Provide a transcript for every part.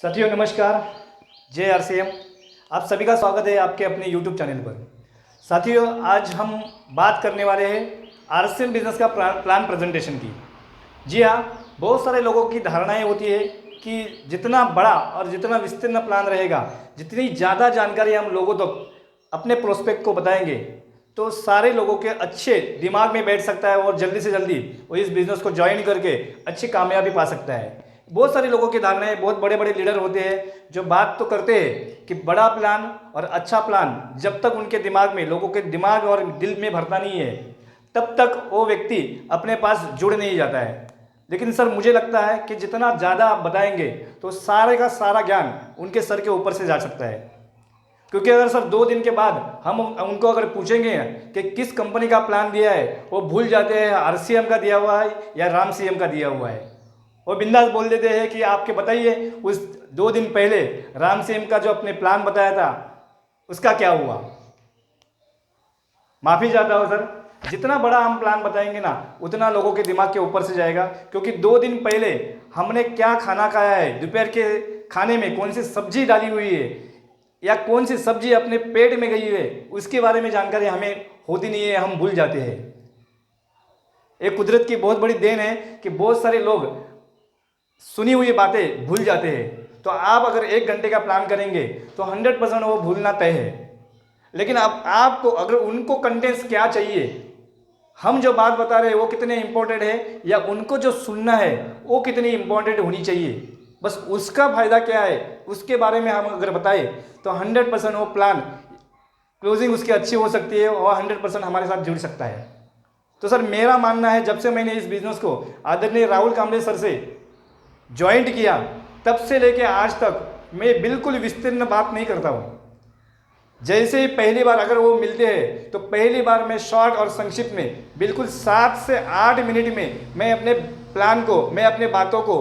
साथियों नमस्कार। जय आरसीएम। आप सभी का स्वागत है आपके अपने यूट्यूब चैनल पर। साथियों आज हम बात करने वाले हैं आरसीएम बिजनेस का प्लान प्रेजेंटेशन की। जी हाँ, बहुत सारे लोगों की धारणाएं होती है कि जितना बड़ा और जितना विस्तीर्ण प्लान रहेगा, जितनी ज़्यादा जानकारी हम लोगों तक अपने प्रोस्पेक्ट को बताएंगे तो सारे लोगों के अच्छे दिमाग में बैठ सकता है और जल्दी से जल्दी वो इस बिज़नेस को ज्वाइन करके अच्छी कामयाबी पा सकता है। बहुत सारे लोगों की धारणाएं, बहुत बड़े बड़े लीडर होते हैं जो बात तो करते हैं कि बड़ा प्लान और अच्छा प्लान जब तक उनके दिमाग में, लोगों के दिमाग और दिल में भरता नहीं है तब तक वो व्यक्ति अपने पास जुड़ नहीं जाता है। लेकिन सर मुझे लगता है कि जितना ज़्यादा आप बताएंगे तो सारे का सारा ज्ञान उनके सर के ऊपर से जा सकता है। क्योंकि अगर सर 2 दिन के बाद हम उनको अगर पूछेंगे कि किस कंपनी का प्लान दिया है, वो भूल जाते हैं आरसीएम का दिया हुआ है या राम सीएम का दिया हुआ है। वो बिंदास बोल देते हैं कि आपके बताइए उस 2 दिन पहले राम सीएम का जो अपने प्लान बताया था उसका क्या हुआ। माफ़ी चाहता हूँ सर, जितना बड़ा हम प्लान बताएंगे ना उतना लोगों के दिमाग के ऊपर से जाएगा। क्योंकि 2 दिन पहले हमने क्या खाना खाया है, दोपहर के खाने में कौन सी सब्जी डाली हुई है या कौन सी सब्जी अपने पेट में गई है, उसके बारे में जानकारी हमें होती नहीं है, हम भूल जाते हैं। एक कुदरत की बहुत बड़ी देन है कि बहुत सारे लोग सुनी हुई बातें भूल जाते हैं। तो आप अगर 1 घंटे का प्लान करेंगे तो 100% वो भूलना तय है। लेकिन आपको अगर उनको कंटेंट्स क्या चाहिए, हम जो बात बता रहे हैं वो कितने इंपॉर्टेंट है या उनको जो सुनना है वो कितनी इंपॉर्टेंट होनी चाहिए, बस उसका फायदा क्या है उसके बारे में हम अगर बताए तो 100% वो प्लान क्लोजिंग उसकी अच्छी हो सकती है और 100% हमारे साथ जुड़ सकता है। तो सर मेरा मानना है जब से मैंने इस बिज़नेस को आदरणीय राहुल कांबले सर से ज्वाइंट किया तब से लेके आज तक मैं बिल्कुल विस्तीर्ण बात नहीं करता हूँ। जैसे ही पहली बार अगर वो मिलते हैं तो पहली बार मैं शॉर्ट और संक्षिप्त में बिल्कुल 7 से 8 मिनट में मैं अपने प्लान को, मैं अपने बातों को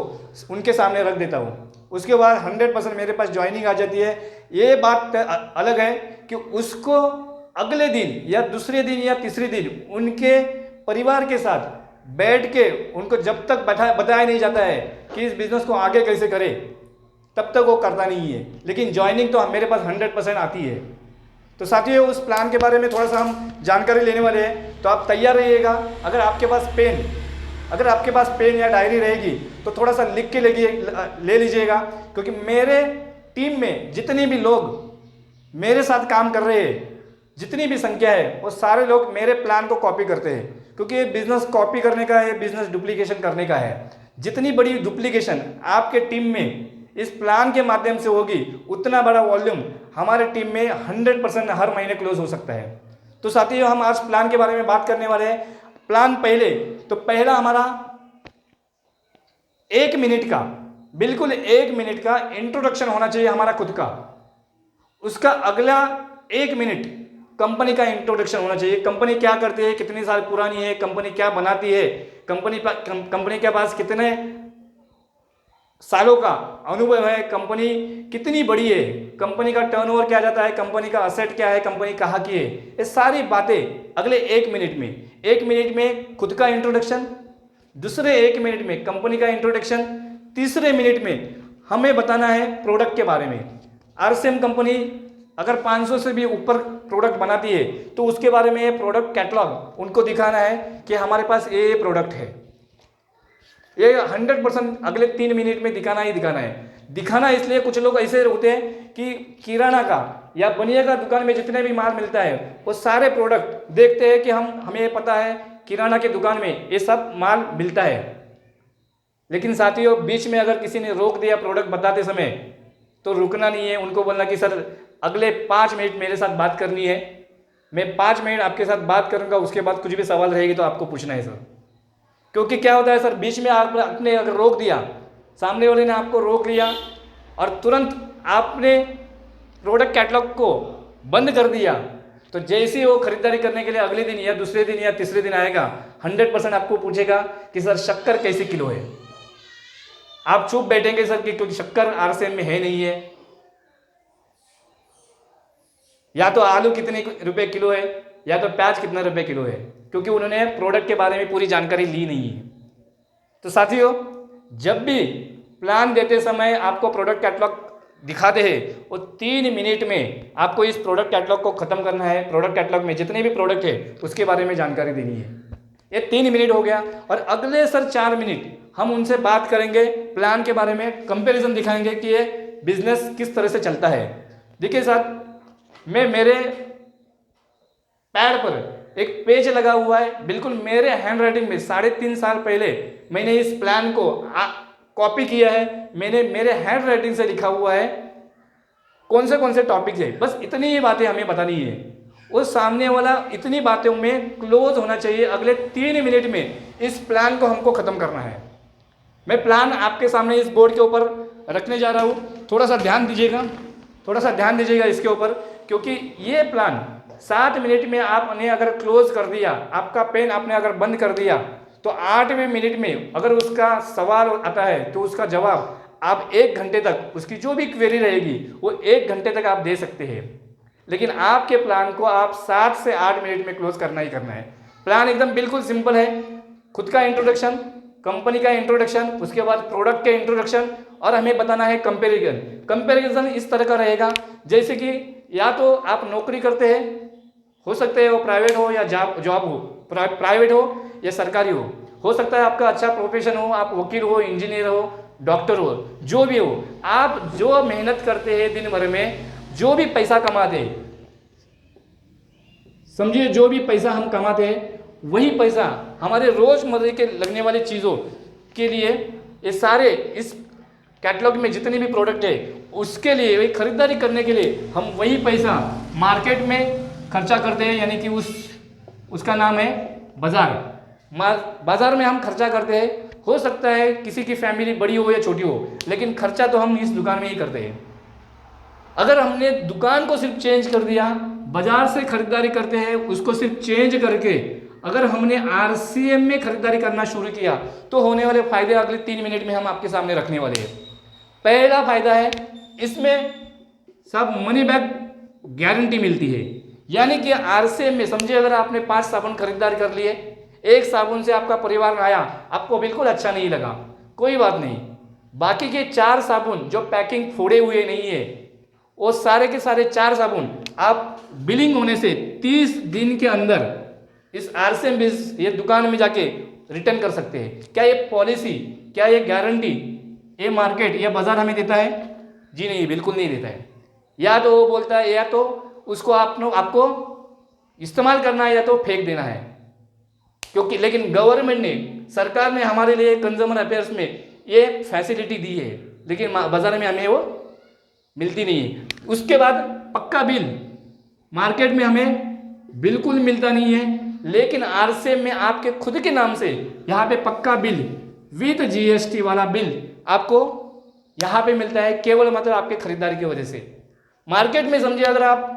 उनके सामने रख देता हूँ। उसके बाद 100% मेरे पास ज्वाइनिंग आ जाती है। ये बात अलग है कि उसको अगले दिन या दूसरे दिन या तीसरे दिन उनके परिवार के साथ बैठ के उनको जब तक बताया नहीं जाता है कि इस बिज़नेस को आगे कैसे करें तब तक वो करता नहीं है। लेकिन ज्वाइनिंग तो मेरे पास 100% आती है। तो साथियों उस प्लान के बारे में थोड़ा सा हम जानकारी लेने वाले हैं, तो आप तैयार रहिएगा। अगर आपके पास पेन या डायरी रहेगी तो थोड़ा सा लिख के ले लीजिएगा। क्योंकि मेरे टीम में जितने भी लोग मेरे साथ काम कर रहे हैं, जितनी भी संख्या है, वो सारे लोग मेरे प्लान को कॉपी करते हैं। क्योंकि ये बिजनेस कॉपी करने का है, बिजनेस डुप्लीकेशन करने का है। जितनी बड़ी डुप्लीकेशन आपके टीम में इस प्लान के माध्यम से होगी उतना बड़ा वॉल्यूम हमारे टीम में 100% हर महीने क्लोज हो सकता है। तो साथियों हम आज प्लान के बारे में बात करने वाले हैं। प्लान पहला हमारा 1 मिनट का, बिल्कुल 1 मिनट का इंट्रोडक्शन होना चाहिए हमारा खुद का। उसका अगला 1 मिनट कंपनी का इंट्रोडक्शन होना चाहिए। कंपनी क्या करती है, कितनी साल पुरानी है, कंपनी क्या बनाती है, कंपनी के पास कितने सालों का अनुभव है, कंपनी कितनी बड़ी है, कंपनी का टर्नओवर क्या जाता है, कंपनी का असेट क्या है, कंपनी कहाँ की है, ये सारी बातें अगले 1 मिनट में। 1 मिनट में खुद का इंट्रोडक्शन, दूसरे 1 मिनट में कंपनी का इंट्रोडक्शन, तीसरे मिनट में हमें बताना है प्रोडक्ट के बारे में। आरसीएम कंपनी अगर 500 से भी ऊपर प्रोडक्ट बनाती है तो उसके बारे में प्रोडक्ट कैटलॉग उनको दिखाना है कि हमारे पास ये प्रोडक्ट है। ये 100% अगले 3 मिनट में दिखाना ही दिखाना है। दिखाना इसलिए कुछ लोग ऐसे होते हैं कि किराना का या बनिया का दुकान में जितने भी माल मिलता है वो सारे प्रोडक्ट देखते हैं कि हमें पता है किराना के दुकान में ये सब माल मिलता है। लेकिन साथियों बीच में अगर किसी ने रोक दिया प्रोडक्ट बताते समय तो रुकना नहीं है, उनको बोलना कि सर अगले 5 मिनट मेरे साथ बात करनी है, मैं 5 मिनट आपके साथ बात करूंगा, उसके बाद कुछ भी सवाल रहेगी तो आपको पूछना है सर। क्योंकि क्या होता है सर, बीच में आपने अगर रोक दिया, सामने वाले ने आपको रोक लिया और तुरंत आपने प्रोडक्ट कैटलॉग को बंद कर दिया तो जैसे ही वो खरीदारी करने के लिए अगले दिन या दूसरे दिन या तीसरे दिन आएगा 100% आपको पूछेगा कि सर शक्कर कैसे किलो है। आप चुप बैठेंगे सर कि क्योंकि शक्कर आरसीएम में है नहीं है, या तो आलू कितने रुपए किलो है या तो प्याज कितना रुपए किलो है, क्योंकि उन्होंने प्रोडक्ट के बारे में पूरी जानकारी ली नहीं है। तो साथियों जब भी प्लान देते समय आपको प्रोडक्ट कैटलॉग दिखाते हैं, वो 3 मिनट में आपको इस प्रोडक्ट कैटलॉग को ख़त्म करना है। प्रोडक्ट कैटलॉग में जितने भी प्रोडक्ट है उसके बारे में जानकारी देनी है। ये 3 मिनट हो गया, और अगले सर 4 मिनट हम उनसे बात करेंगे प्लान के बारे में, कंपैरिजन दिखाएंगे कि ये बिजनेस किस तरह से चलता है। देखिए सर, मैं मेरे पैड पर एक पेज लगा हुआ है, बिल्कुल मेरे हैंड राइटिंग में 3.5 साल पहले मैंने इस प्लान को कॉपी किया है। मैंने मेरे हैंड राइटिंग से लिखा हुआ है कौन से टॉपिक है। बस इतनी ही बातें हमें बतानी है, उस सामने वाला इतनी बातों में क्लोज होना चाहिए। अगले 3 मिनट में इस प्लान को हमको ख़त्म करना है। मैं प्लान आपके सामने इस बोर्ड के ऊपर रखने जा रहा हूँ, थोड़ा सा ध्यान दीजिएगा इसके ऊपर, क्योंकि ये प्लान 7 मिनट में आपने अगर क्लोज कर दिया, आपका पेन आपने अगर बंद कर दिया, तो 8वें मिनट में अगर उसका सवाल आता है तो उसका जवाब आप 1 घंटे तक, उसकी जो भी क्वेरी रहेगी वो 1 घंटे तक आप दे सकते हैं। लेकिन आपके प्लान को आप 7 से 8 मिनट में क्लोज करना ही करना है। प्लान एकदम बिल्कुल सिंपल है, खुद का इंट्रोडक्शन, कंपनी का इंट्रोडक्शन, उसके बाद प्रोडक्ट के इंट्रोडक्शन, और हमें बताना है कंपैरिजन इस तरह का रहेगा जैसे कि या तो आप नौकरी करते हैं, हो सकता है वो प्राइवेट हो या जॉब हो, प्राइवेट हो या सरकारी हो सकता है आपका अच्छा प्रोफेशन हो, आप वकील हो, इंजीनियर हो, डॉक्टर हो, जो भी हो, आप जो मेहनत करते हैं दिन भर में, जो भी पैसा कमाते हैं, समझिए जो भी पैसा हम कमाते हैं वही पैसा हमारे रोजमर्रा के लगने वाली चीज़ों के लिए, ये सारे इस कैटलॉग में जितने भी प्रोडक्ट है उसके लिए, वही खरीदारी करने के लिए हम वही पैसा मार्केट में खर्चा करते हैं, यानी कि उसका नाम है बाजार में हम खर्चा करते हैं। हो सकता है किसी की फैमिली बड़ी हो या छोटी हो, लेकिन खर्चा तो हम इस दुकान में ही करते हैं। अगर हमने दुकान को सिर्फ चेंज कर दिया, बाजार से खरीदारी करते हैं उसको सिर्फ चेंज करके अगर हमने RCM में खरीदारी करना शुरू किया, तो होने वाले फायदे अगले 3 मिनट में हम आपके सामने रखने वाले हैं। पहला फायदा है, इसमें सब मनी बैक गारंटी मिलती है, यानी कि RCM में समझिए अगर आपने 5 साबुन खरीदारी कर लिए, एक साबुन से आपका परिवार आया, आपको बिल्कुल अच्छा नहीं लगा, कोई बात नहीं, बाकी के 4 साबुन जो पैकिंग फोड़े हुए नहीं है, वो सारे के सारे 4 साबुन आप बिलिंग होने से 30 दिन के अंदर इस RCM ये दुकान में जाके रिटर्न कर सकते हैं। क्या ये पॉलिसी, क्या ये गारंटी ये मार्केट या बाजार हमें देता है? जी नहीं, बिल्कुल नहीं देता है। या तो वो बोलता है या तो उसको आपको इस्तेमाल करना है या तो फेंक देना है, क्योंकि लेकिन गवर्नमेंट ने, सरकार ने हमारे लिए कंज्यूमर अफेयर्स में ये फैसिलिटी दी है, लेकिन बाजार में हमें वो मिलती नहीं है। उसके बाद पक्का बिल मार्केट में हमें बिल्कुल मिलता नहीं है, लेकिन RCM में आपके खुद के नाम से यहाँ पे पक्का बिल विद GST वाला बिल आपको यहाँ पे मिलता है, केवल मतलब आपके खरीदारी की वजह से। मार्केट में समझिए अगर आप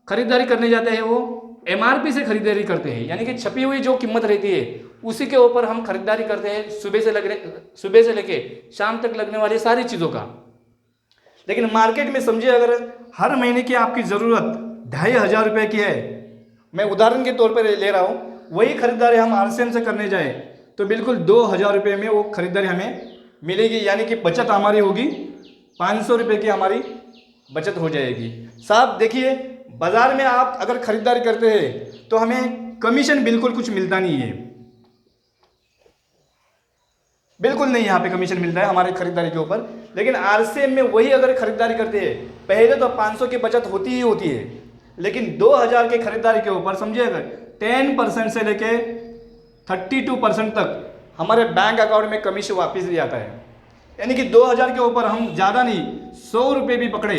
खरीदारी करने जाते हैं, वो MRP से खरीदारी करते हैं, यानी कि छपी हुई जो कीमत रहती है उसी के ऊपर हम खरीदारी करते हैं, सुबह से लेके शाम तक लगने वाली सारी चीज़ों का। लेकिन मार्केट में समझिए अगर हर महीने की आपकी ज़रूरत 2500 रुपये की है, मैं उदाहरण के तौर पर ले रहा हूँ, वही खरीदारी हम RCM से करने जाए तो बिल्कुल 2000 रुपये में वो खरीदारी हमें मिलेगी, यानी कि बचत हमारी होगी 500 रुपये की हमारी बचत हो जाएगी। साहब देखिए, बाज़ार में आप अगर खरीदारी करते हैं तो हमें कमीशन बिल्कुल कुछ मिलता नहीं है, बिल्कुल नहीं यहाँ पे कमीशन मिलता है हमारे खरीदारी के ऊपर। लेकिन RCM में वही अगर खरीदारी करते हैं, पहले तो 500 की बचत होती ही होती है, लेकिन 2000 के खरीदारी के ऊपर समझिए अगर 10% से लेके 32% तक हमारे बैंक अकाउंट में कमीशन वापस दिया जाता है। यानी कि 2000 के ऊपर हम ज़्यादा नहीं 100 रुपये भी पकड़े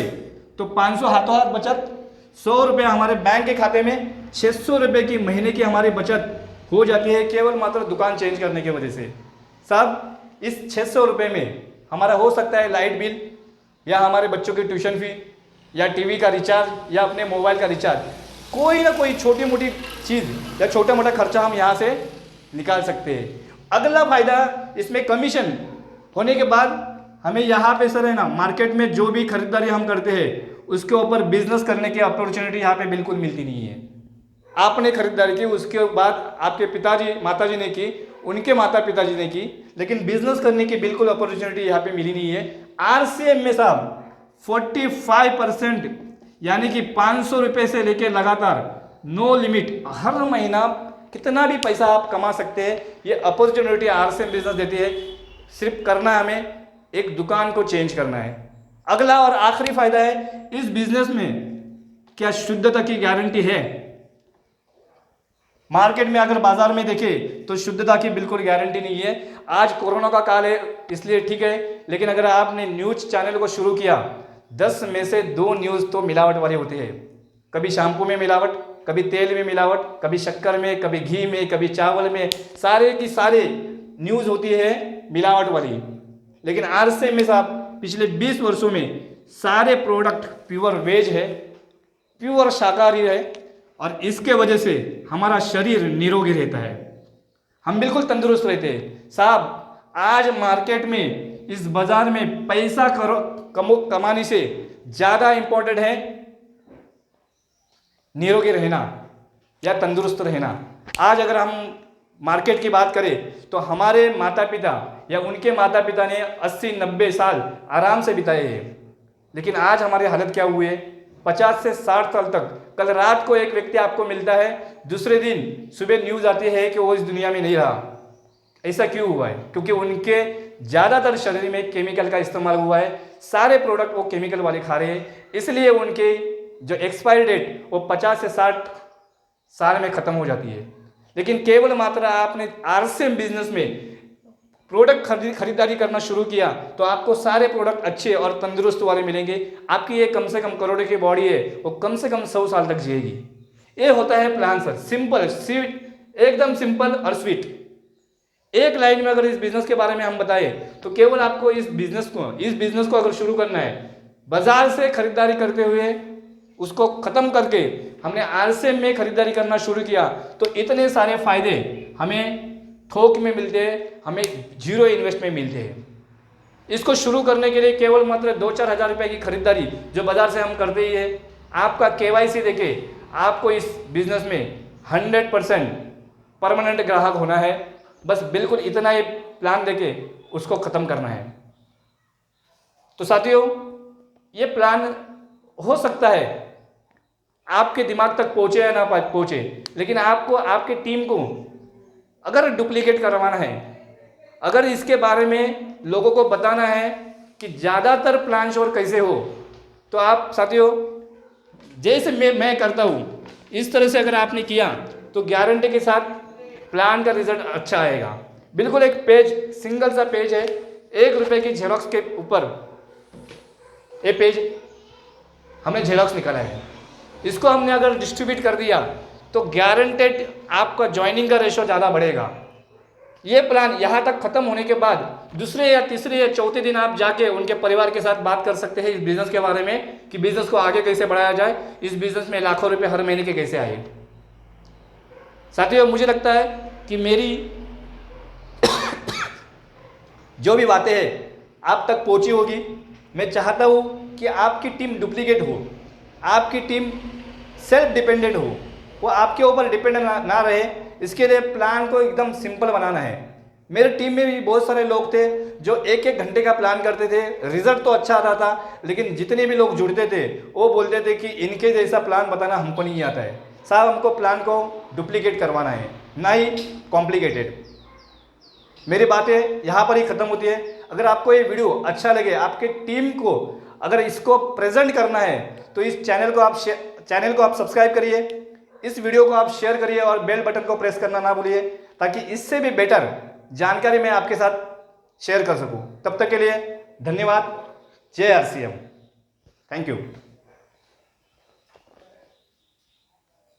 तो 500 हाथों हाथ बचत, 100 रुपये हमारे बैंक के खाते में, 600 रुपये की महीने की हमारी बचत हो जाती है, केवल मात्र दुकान चेंज करने की वजह से। साहब इस 600 रुपये में हमारा हो सकता है लाइट बिल, या हमारे बच्चों की ट्यूशन फी, या टीवी का रिचार्ज, या अपने मोबाइल का रिचार्ज, कोई ना कोई छोटी मोटी चीज़ या छोटा मोटा खर्चा हम यहाँ से निकाल सकते हैं। अगला फायदा इसमें कमीशन होने के बाद हमें यहाँ पे सर है ना, मार्केट में जो भी खरीदारी हम करते हैं उसके ऊपर बिजनेस करने की अपॉर्चुनिटी यहाँ पे बिल्कुल मिलती नहीं है। आपने खरीदारी की, उसके बाद आपके पिताजी माताजी ने की, उनके माता पिताजी ने की, लेकिन बिजनेस करने की बिल्कुल अपॉर्चुनिटी यहाँ पे मिली नहीं है। आरसीएम में साहब 45% यानी कि 500 रुपये से लेके लगातार नो लिमिट हर महीना कितना भी पैसा आप कमा सकते हैं। ये अपॉर्चुनिटी आरसीएम बिजनेस देती है। सिर्फ करना है हमें एक दुकान को चेंज करना है। अगला और आखिरी फायदा है, इस बिजनेस में क्या शुद्धता की गारंटी है। मार्केट में अगर बाजार में देखें तो शुद्धता की बिल्कुल गारंटी नहीं है। आज कोरोना का काल है इसलिए ठीक है, लेकिन अगर आपने न्यूज चैनल को शुरू किया 10 में से 2 न्यूज़ तो मिलावट वाली होती है। कभी शैम्पू में मिलावट, कभी तेल में मिलावट, कभी शक्कर में, कभी घी में, कभी चावल में, सारे की सारे न्यूज़ होती है मिलावट वाली। लेकिन आरसीएम में साहब पिछले 20 वर्षों में सारे प्रोडक्ट प्योर वेज है, प्योर शाकाहारी है, और इसके वजह से हमारा शरीर निरोगी रहता है, हम बिल्कुल तंदुरुस्त रहते हैं। साहब आज मार्केट में इस बाजार में पैसा कमाने से ज़्यादा इंपॉर्टेंट है निरोगी रहना या तंदुरुस्त रहना। आज अगर हम मार्केट की बात करें तो हमारे माता पिता या उनके माता पिता ने 80-90 साल आराम से बिताए हैं, लेकिन आज हमारी हालत क्या हुई है, 50 से 60 साल तक। कल रात को एक व्यक्ति आपको मिलता है, दूसरे दिन सुबह न्यूज़ आती है कि वो इस दुनिया में नहीं रहा। ऐसा क्यों हुआ है? क्योंकि उनके ज़्यादातर शरीर में केमिकल का इस्तेमाल हुआ है, सारे प्रोडक्ट वो केमिकल वाले खा रहे हैं, इसलिए उनके जो एक्सपायरी डेट वो 50 से 60 साल में ख़त्म हो जाती है। लेकिन केवल मात्र आपने आरसीएम बिजनेस में प्रोडक्ट खरीदारी करना शुरू किया तो आपको सारे प्रोडक्ट अच्छे और तंदुरुस्त वाले मिलेंगे। आपकी ये कम से कम करोड़ों की बॉडी है वो कम से कम 100 साल तक जिएगी। ये होता है प्लान सर, सिंपल स्वीट, एकदम सिंपल और स्वीट। एक लाइन में अगर इस बिजनेस के बारे में हम बताएं तो केवल आपको इस बिजनेस को अगर शुरू करना है, बाजार से खरीदारी करते हुए उसको ख़त्म करके हमने आरसीएम में खरीदारी करना शुरू किया तो इतने सारे फायदे हमें थोक में मिलते हैं, हमें 0 इन्वेस्ट में मिलते हैं। इसको शुरू करने के लिए केवल मात्र 2-4 हज़ार रुपये की खरीदारी जो बाजार से हम करते ही है, आपका केवाईसी देके आपको इस बिजनेस में 100% परमानेंट ग्राहक होना है। बस बिल्कुल इतना ही प्लान देके उसको ख़त्म करना है। तो साथियों ये प्लान हो सकता है आपके दिमाग तक पहुँचे या ना पहुँचे, लेकिन आपको आपकी टीम को अगर डुप्लीकेट करवाना है, अगर इसके बारे में लोगों को बताना है कि ज़्यादातर प्लान श्योर कैसे हो, तो आप साथियों जैसे मैं करता हूँ इस तरह से अगर आपने किया तो गारंटी के साथ प्लान का रिजल्ट अच्छा आएगा। बिल्कुल एक पेज, सिंगल सा पेज है, 1 रुपये की जेरोक्स के ऊपर ये पेज हमने जेरोक्स निकाला है। इसको हमने अगर डिस्ट्रीब्यूट कर दिया तो गारंटेड आपका ज्वाइनिंग का रेशो ज़्यादा बढ़ेगा। ये प्लान यहाँ तक ख़त्म होने के बाद दूसरे या तीसरे या चौथे दिन आप जाके उनके परिवार के साथ बात कर सकते हैं इस बिज़नेस के बारे में कि बिज़नेस को आगे कैसे बढ़ाया जाए, इस बिज़नेस में लाखों रुपए हर महीने के कैसे आए। साथियों मुझे लगता है कि मेरी जो भी बातें हैं आप तक पहुँची होगी। मैं चाहता हूँ कि आपकी टीम डुप्लीकेट हो, आपकी टीम सेल्फ डिपेंडेंट हो, वो आपके ऊपर डिपेंडेंट ना रहे। इसके लिए प्लान को एकदम सिंपल बनाना है। मेरे टीम में भी बहुत सारे लोग थे जो 1-1 घंटे का प्लान करते थे, रिजल्ट तो अच्छा आता था, लेकिन जितने भी लोग जुड़ते थे वो बोलते थे कि इनके जैसा प्लान बताना हमको नहीं आता है। साहब हमको प्लान को डुप्लीकेट करवाना है, ना ही कॉम्प्लिकेटेड। मेरी बातें यहाँ पर ही ख़त्म होती है। अगर आपको ये वीडियो अच्छा लगे, आपके टीम को अगर इसको प्रेजेंट करना है तो इस चैनल को आप सब्सक्राइब करिए, इस वीडियो को आप शेयर करिए और बेल बटन को प्रेस करना ना भूलिए, ताकि इससे भी बेटर जानकारी मैं आपके साथ शेयर कर सकूं। तब तक के लिए धन्यवाद। जय आरसीएम। Thank you.